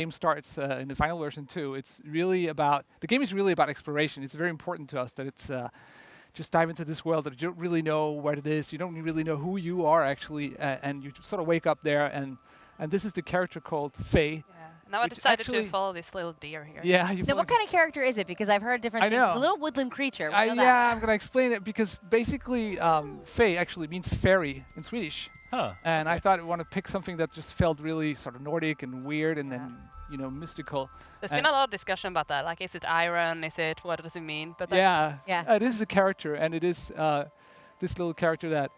game starts in the final version too, it's really about the game is really about exploration. It's very important to us that it's just dive into this world that you don't really know what it is. You don't really know who you are actually, and you sort of wake up there and this is the character called Faye. Yeah. Now I decided to follow this little deer here. Yeah. Now, what kind of character is it? Because I've heard different things. know. A little woodland creature. Yeah, I'm going to explain it because basically Faye actually means fairy in Swedish. Huh. And I thought I want to pick something that just felt really sort of Nordic and weird and then, mystical. There's been a lot of discussion about that. Like, is it iron? Is it, what does it mean? But Yeah. Yeah. It is a character, and it is this little character that,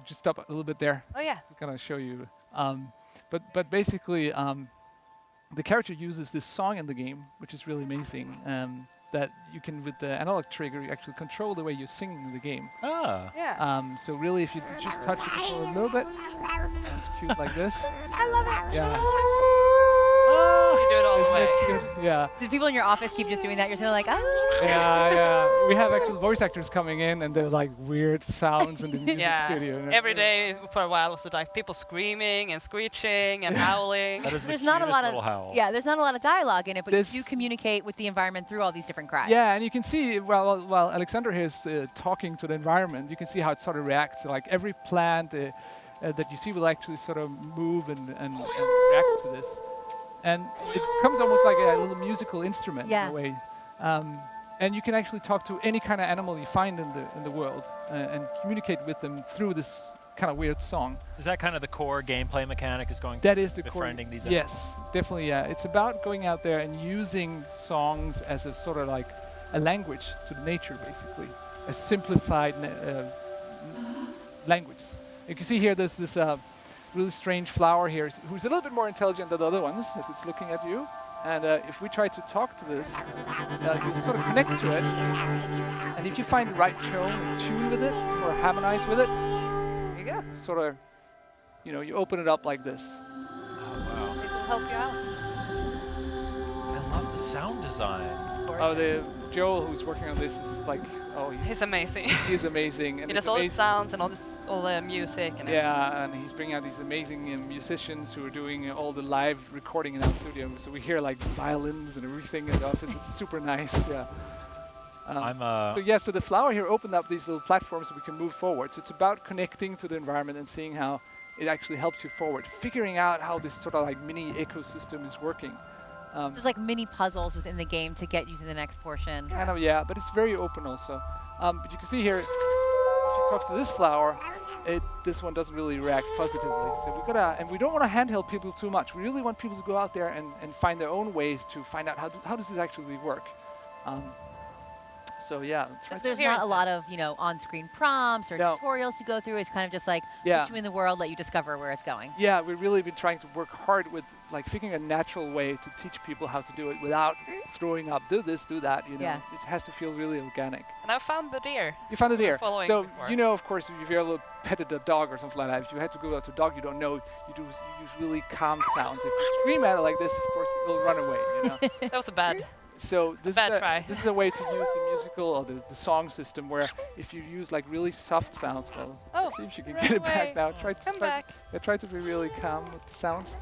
just stop a little bit there. Oh, yeah. I'm going to show you. But basically, the character uses this song in the game, which is really amazing, that you can, with the analog trigger, you actually control the way you're singing in the game. Ah. Yeah. So really, if you just touch the control a little bit, it's cute like this. I love it. Yeah. You do it all the way. Cute? Yeah. Do people in your office keep just doing that? You're sort of like, ah. Yeah. We have actual voice actors coming in, and there's like weird sounds in the music studio. Every day for a while was like people screaming and screeching and howling. That is There's the not a cutest lot little of howl. there's not a lot of dialogue in it, but This- you do communicate with the environment through all these different cries. Yeah, and you can see, while Alexander here is talking to the environment, you can see how it sort of reacts. Like every plant that you see will actually sort of move and react to this. And it becomes almost like a little musical instrument in a way. And you can actually talk to any kind of animal you find in the world and communicate with them through this kind of weird song. Is that kind of the core gameplay mechanic? Is going That is the core. befriending these animals? Yes, definitely. Yeah, it's about going out there and using songs as a sort of like a language to nature, basically, a simplified language. You can see here there's this really strange flower here, who's a little bit more intelligent than the other ones, as it's looking at you. And if we try to talk to this, you sort of connect to it. And if you find the right tune with it, sort of harmonize with it, There you go. sort of, you open it up like this. Oh, wow. It will help you out. I love the sound design. Oh, Joel, who's working on this, is like, He's amazing. he's amazing. And He does all the sounds and all the music and yeah, and he's bringing out these amazing musicians who are doing all the live recording in our studio. So we hear like violins and everything in the office. It's super nice. Yeah. So the flower here opened up these little platforms so we can move forward. So it's about connecting to the environment and seeing how it actually helps you forward, figuring out how this sort of like mini ecosystem is working. So it's like mini puzzles within the game to get you to the next portion. Kind of, yeah, but it's very open also. But you can see here, if you talk to this flower, this one doesn't really react positively. So and we don't want to handheld people too much. We really want people to go out there and find their own ways to find out how does this actually work. So yeah. Because there's not a lot of on-screen prompts or tutorials to go through. It's kind of just like put you in the world, let you discover where it's going. Yeah, we've really been trying to work hard with like figuring a natural way to teach people how to do it without throwing up, do this, do that. Yeah. It has to feel really organic. And I found the deer. You found the deer. Following So before. of course, if you ever petted a dog or something like that, if you had to go out to a dog you don't know, you use really calm sounds. If you scream at it like this, of course, it'll run away. That was a bad. So this try. This is a way to use the musical or the song system where if you use like really soft sounds, let's see if you can run get it back away. now. Come back. Try to be really calm with the sounds.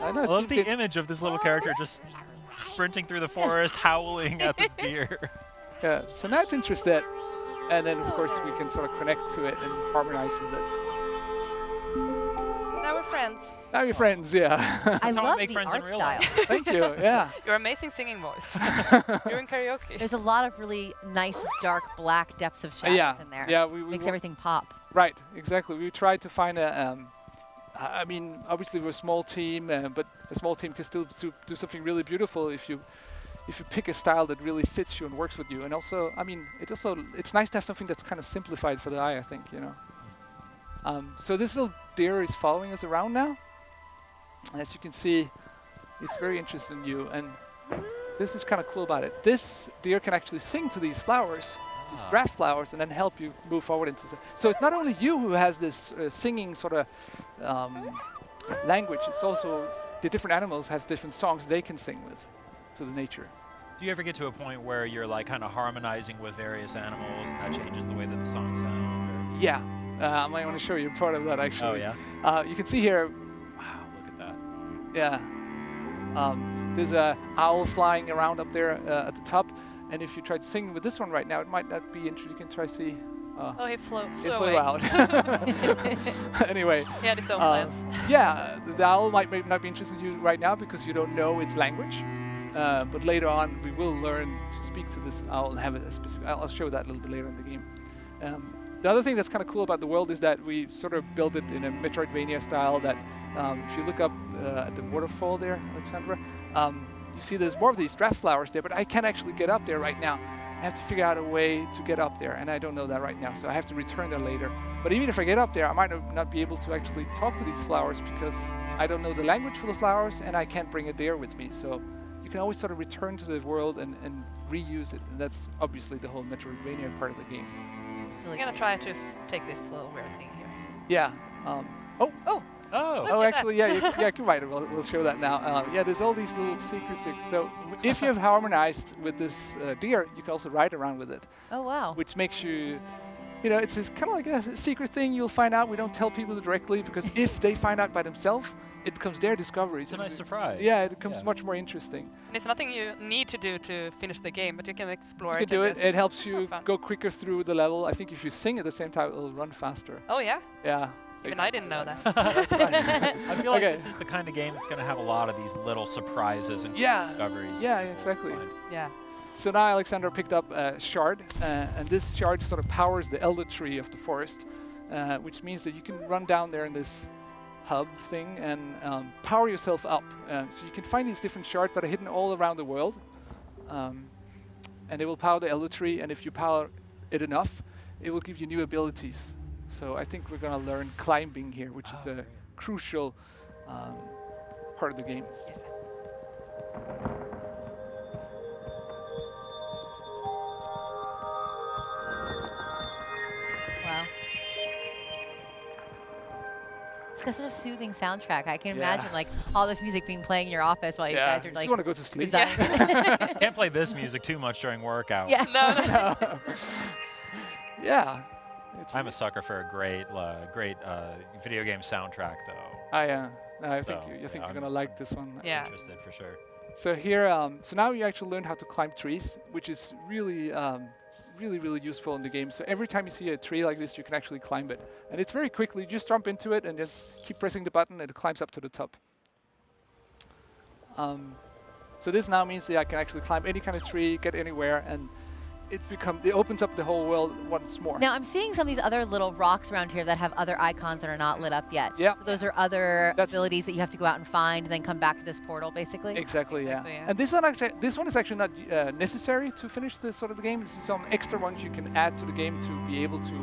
I know I it's love the good. image of this little character just sprinting through the forest, howling at this deer. Yeah, so now it's interested, and then of course we can sort of connect to it and harmonize with it. Now we're friends. Now you're friends, yeah. I how we love make the friends in art real style. life. Thank you. Yeah. Your amazing singing voice. You're in karaoke. There's a lot of really nice, dark, black depths of shadows in there. Yeah, we Makes everything pop. Right, exactly. We tried to find I mean, obviously we're a small team, but a small team can still do something really beautiful if you pick a style that really fits you and works with you. And also, I mean, it's nice to have something that's kind of simplified for the eye, I think, So this little deer is following us around now. As you can see, it's very interested in you, and this is kind of cool about it. This deer can actually sing to these flowers, these draft flowers, and then help you move forward into. So it's not only you who has this singing sort of language. It's also the different animals have different songs they can sing with to the nature. Do you ever get to a point where you're like kind of harmonizing with various animals and that changes the way that the songs sound? Or? Yeah, I might want to show you part of that actually. Oh yeah. You can see here. Wow, look at that. Yeah. There's a owl flying around up there at the top, and if you try to sing with this one right now, it might not be interesting. You can try see. Oh, he flew away. out. Anyway. He had his own plans. Yeah, the owl might not be interested in you right now because you don't know its language. But later on, we will learn to speak to this owl and have a specific. I'll show that a little bit later in the game. The other thing that's kind of cool about the world is that we sort of built it in a Metroidvania style. That if you look up at the waterfall there, Alexandra, you see there's more of these draft flowers there, but I can't actually get up there right now. I have to figure out a way to get up there, and I don't know that right now, so I have to return there later. But even if I get up there, I might not be able to actually talk to these flowers because I don't know the language for the flowers, and I can't bring it there with me. So you can always sort of return to the world and reuse it, and that's obviously the whole Metroidvania part of the game. I'm gonna try to take this little weird thing here. Yeah. Oh, actually, you're right. We'll show that now. Yeah, there's all these little secrets. So if you have harmonized with this deer, you can also ride around with it. Oh, wow. Which makes you, it's kind of like a secret thing you'll find out. We don't tell people directly because if they find out by themselves, it becomes their discovery. It's a nice surprise. Yeah, it becomes much more interesting. And it's nothing you need to do to finish the game, but you can explore you it. You can do it. It helps you go quicker through the level. I think if you sing at the same time, it'll run faster. Oh, yeah? Yeah. Even I didn't know that. I feel like this is the kind of game that's going to have a lot of these little surprises and discoveries. Yeah, exactly. Yeah. So now Alexander picked up a shard, and this shard sort of powers the elder tree of the forest, which means that you can run down there in this hub thing and power yourself up. So you can find these different shards that are hidden all around the world, and they will power the elder tree, and if you power it enough, it will give you new abilities. So I think we're going to learn climbing here, which is a crucial part of the game. Wow. It's got such a soothing soundtrack. I can imagine like all this music being playing in your office while you guys are like. You want to go to sleep? Can't play this music too much during workout. Yeah. No. Yeah. I'm a sucker for a great video game soundtrack, though. I think you're gonna like this one. Yeah. I'm interested for sure. So here, so now you actually learn how to climb trees, which is really, really useful in the game. So every time you see a tree like this, you can actually climb it, and it's very quickly. You just jump into it and just keep pressing the button, and it climbs up to the top. So this now means that I can actually climb any kind of tree, get anywhere, and it opens up the whole world once more. Now I'm seeing some of these other little rocks around here that have other icons that are not lit up yet. Yeah. So those are other abilities that you have to go out and find and then come back to this portal basically? Exactly, yeah. And this one is actually not necessary to finish the sort of the game. This is some extra ones you can add to the game to be able to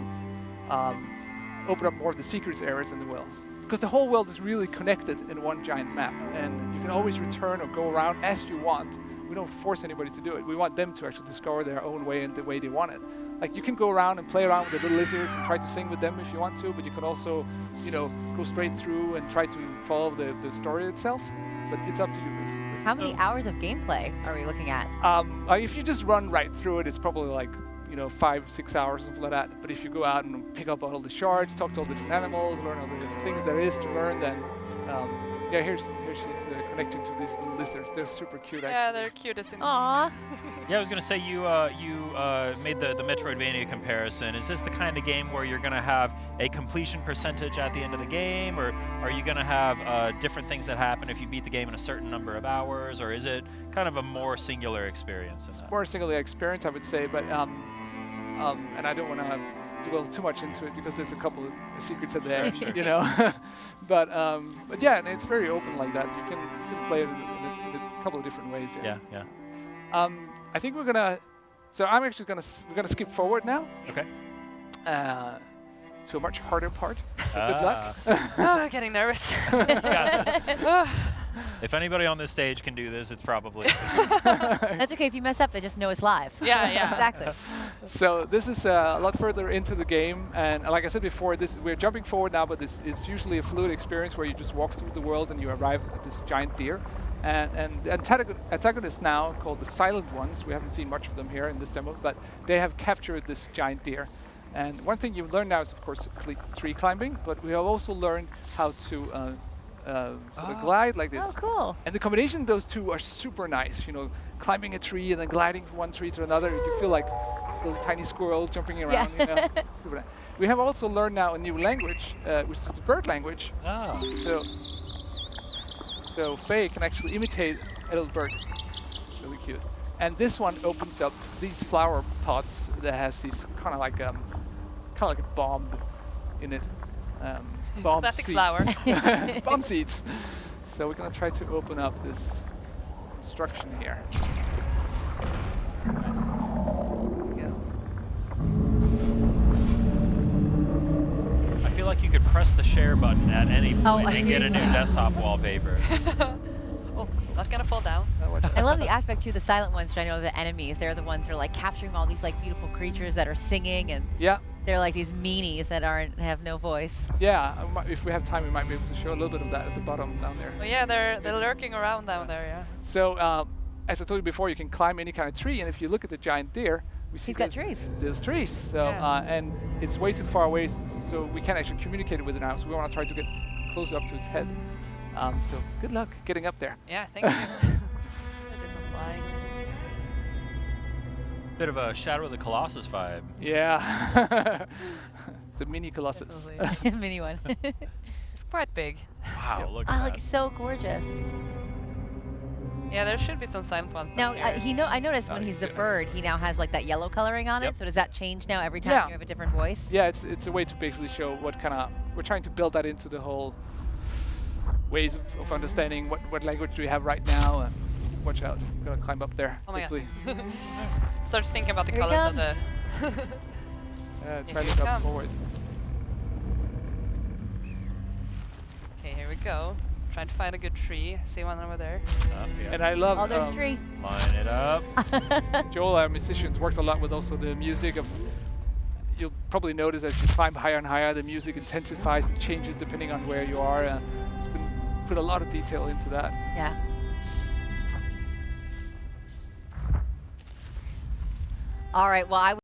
open up more of the secrets areas in the world. Because the whole world is really connected in one giant map, and you can always return or go around as you want. We don't force anybody to do it. We want them to actually discover their own way and the way they want it. Like you can go around and play around with the little lizards and try to sing with them if you want to, but you can also, go straight through and try to follow the story itself. But it's up to you, basically. How many hours of gameplay are we looking at? If you just run right through it, it's probably like 5-6 hours, something like that. But if you go out and pick up all the shards, talk to all the different animals, learn all the different things there is to learn, then here she's connecting to these little lizards. They're super cute, actually. Yeah, they're cutest in Aww. Yeah, I was going to say you made the Metroidvania comparison. Is this the kind of game where you're going to have a completion percentage at the end of the game, or are you going to have different things that happen if you beat the game in a certain number of hours, or is it kind of a more singular experience? It's more singular experience, I would say, but and I don't want to dwell too much into it because there's a couple of secrets at the end, but yeah, and it's very open like that. You can play it in a couple of different ways. Yeah. I think we're gonna. So I'm actually we're gonna skip forward now. Okay. To a much harder part. So good luck. I'm getting nervous. Got this. If anybody on this stage can do this, it's probably. That's okay. If you mess up, they just know it's live. Yeah. Exactly. So this is a lot further into the game, and like I said before, we're jumping forward now, but it's usually a fluid experience where you just walk through the world and you arrive at this giant deer. And the antagonists now, called the Silent Ones, we haven't seen much of them here in this demo, but they have captured this giant deer. And one thing you've learned now is, of course, tree climbing, but we have also learned how to sort of glide like this. Oh, cool. And the combination of those two are super nice. You know, climbing a tree and then gliding from one tree to another. You feel like this little tiny squirrel jumping around. You know? Super nice. We have also learned now a new language, which is the bird language. Oh. So Faye can actually imitate a little bird. It's really cute. And this one opens up these flower pots that has these kind of like a bomb in it. Bomb Classic seeds. flower. Bomb seeds. So we're gonna try to open up this construction here. There we go. I feel like you could press the share button at any point and get a new seriously. desktop wallpaper. Oh, not gonna fall down. I love the aspect too, the silent ones, which I know the enemies, they're the ones that are like capturing all these like beautiful creatures that are singing, and they're like these meanies that have no voice. Yeah, if we have time, we might be able to show a little bit of that at the bottom down there. Oh yeah, they're lurking around down there, yeah. So, as I told you before, you can climb any kind of tree, and if you look at the giant deer, we see He's got trees. There's trees. So, and it's way too far away, so we can't actually communicate with it now. So we want to try to get closer up to its head. So good luck getting up there. Yeah, thank you. It isn't flying. Bit of a Shadow of the Colossus vibe. Yeah. The mini Colossus. Mini one. It's quite big. Wow, look Oh, at like that. so gorgeous. Yeah, there should be some silent ones Now, down here. I noticed when he's the bird, he now has like that yellow coloring on it. So does that change now every time you have a different voice? Yeah, it's a way to basically show what kind of, we're trying to build that into the whole ways of understanding what language do we have right now. Watch out, I'm gonna climb up there quickly. Start thinking about the Here he colors of comes. the... Try to look up forward. Okay, here we go. Trying to find a good tree. See one over there. And I love Oh, there's a tree. Line it up. Joel, our musicians, worked a lot with also the music of. You'll probably notice as you climb higher and higher, the music intensifies and changes depending on where you are. It's been put a lot of detail into that. Yeah. All right. Well,